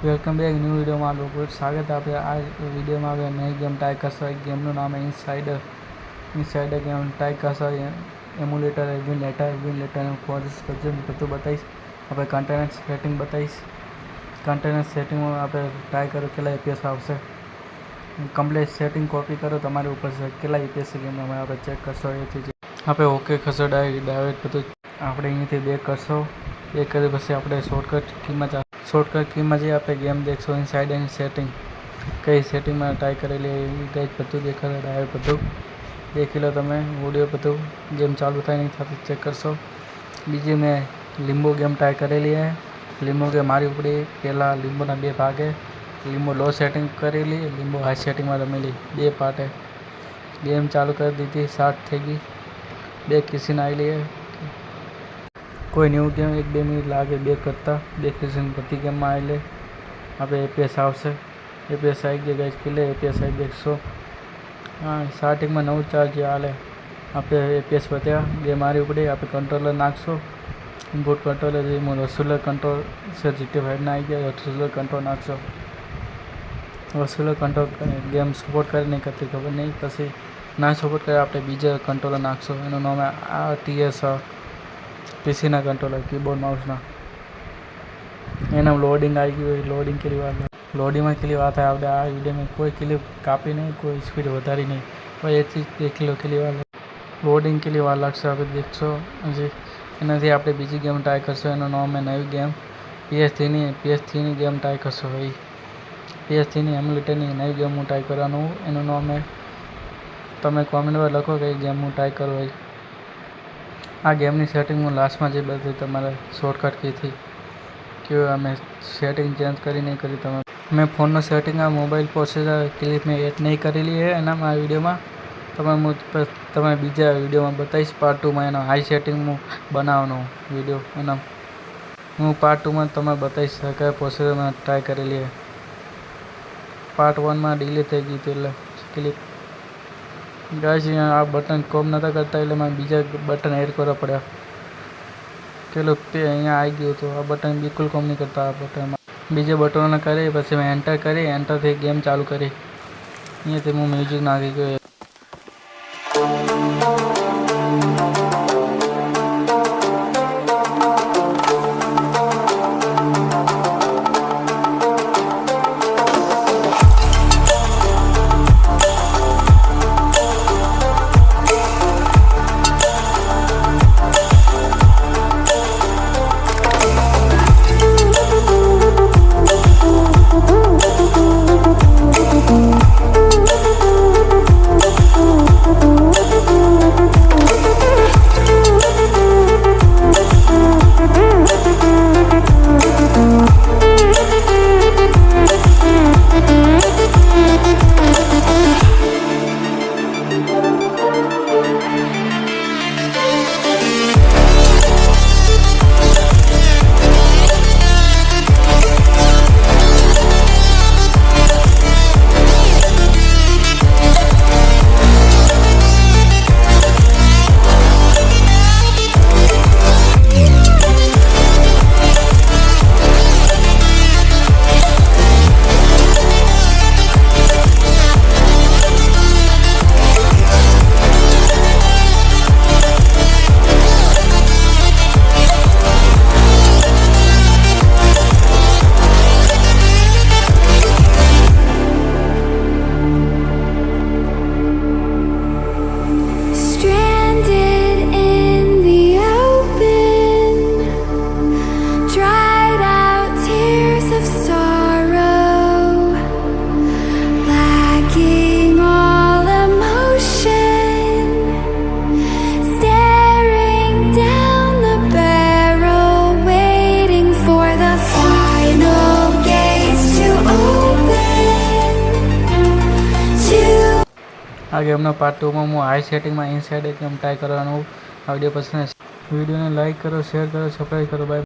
Welcome back new વિડીયોમાં લોકો સ્વાગત આપણે આ વિડીયોમાં આપણે નવી ગેમ ટ્રાય કરશો. ગેમનું નામ ઇનસાઇડર ગેમ ટ્રાય કરશો. એમ્યુલેટર એવિન પ્રોસેસ કરજો બધું બતાવીશ. આપણે કન્ટેનર સેટિંગ બતાવીશ. કન્ટેનર સેટિંગમાં આપણે ટ્રાય કરો કેટલા એપીએસ આવશે. કમ્પ્લીટ સેટિંગ કોપી કરો તમારી ઉપર છે કેટલા એપીએસ ગેમમાં આપણે ચેક કરશો. એથી આપણે ઓકે કરશો ડાયરેક્ટ બધું આપણે અહીંયાથી બેક કરશો. બેક કરી પછી આપણે શોર્ટકટ કીમાં જે આપણે ગેમ દેખશો ઇનસાઇડ એની સેટિંગ કઈ સેટિંગમાં ટ્રાય કરેલી એ ગઈ બધું દેખાશે. ડાયરેક્ટ બધું દેખી લો તમે ઓડિયો બધું ગેમ ચાલુ થાય નહીં થતું ચેક કરશો. બીજી મેં લીંબો ગેમ ટ્રાય કરેલી છે. લીંબો ગેમ મારી ઉપડી પહેલાં લીંબોના 2 ભાગે લીંબો લો સેટિંગ કરેલી લીંબો હાઈ સેટિંગમાં રમેલી 2 પાર્ટે ગેમ ચાલુ કરી દીધી. સ્ટાર્ટ થઈ ગઈ 2 કિસીને આવેલી કોઈ ન્યૂ ગેમ 1-2 મિનિટ લાગે બે કરતાં 2 કિસીને બધી ગેમમાં આવેલી આપણે એપીએસ આવશે. એપીએસ આવી ગયા ગાઈસ કેટલે એપીએસ આવી દેખશો. સ્ટાર્ટિંગમાં 9 ચાર્જ હાલે આપણે એપીએસ વધ્યા 2 મારી ઉપડે આપણે કંટ્રોલર નાખશો. ઇનપુટ કંટ્રોલર જે રસુલર કંટ્રોલ છે GT5 આવી ગયા રસુલર કંટ્રોલ નાખશો. રસુલર કંટ્રોલ ગેમ સપોર્ટ કરી નહીં કરતી ખબર નહીં પછી ના સપોર્ટ કરે આપણે બીજા કંટ્રોલર નાખશો. એનું નામ RTS પીસીના કંટ્રોલર કીબોર્ડ માઉસના એના લોડિંગ આવી ગયું હોય. લોડિંગ કેટલી વાર લોડિંગમાં કેટલી વાર થાય આપણે આ વિડીયોમાં કોઈ ક્લિપ કાપી નહીં કોઈ સ્પીડ વધારી નહીં ભાઈ એથી દેખી લો કેટલી વાર લોડિંગ કેટલી વાર લાગશે આપણે દેખશો. હજી એનાથી આપણે બીજી ગેમ ટ્રાય કરશો. એનું નામ નવી ગેમ PS3ની ગેમ ટ્રાય કરશો. ભાઈ PS3ની એમ્યુલેટરની નવી ગેમ હું ટ્રાય કરવાનું એનું નામ તમે કોમેન્ટમાં લખો કે ગેમ હું ટ્રાય કરું. ભાઈ આ ગેમની સેટિંગ હું લાસ્ટમાં જે બધી તમારે શોર્ટકટ કીથી કે અમે સેટિંગ ચેન્જ કરી નહીં કરી તમે મેં ફોનનો સેટિંગ આ મોબાઈલ પ્રોસેસર ક્લિપ મેં એડ નહીં કરેલી છે એનામાં આ વિડીયોમાં તમે બીજા વિડીયોમાં બતાવીશ. પાર્ટ 2માં એનો હાઈ સેટિંગ હું બનાવવાનો વિડીયો એના હું પાર્ટ 2માં તમે બતાવીશ કયા પ્રોસેસરમાં ટ્રાય કરેલી છે. પાર્ટ 1માં ડિલીટ થઈ ગઈ હતી એટલે ક્લિપ ગાઈસ આ બટન કોમ નહોતા કરતા એટલે મારે બીજા બટન એડ કરવા પડ્યા. પેલો અહીંયા આવી ગયું હતું આ બટન બિલકુલ કોમ નહીં કરતા. આ બટનમાં બીજા બટનોને કરી પછી મેં એન્ટરથી ગેમ ચાલુ કરી. અહીંયાથી હું મ્યુઝિક નાખી ગયો. આ ગેમનો પાર્ટ 2માં હું હાઈ સેટિંગમાં ઇનસાઇડ ગેમ ટ્રાય કરવાનું. આ વિડીયો પસંદ વિડીયોને લાઇક કરો શેર કરો સબસ્ક્રાઈબ કરો. બાય.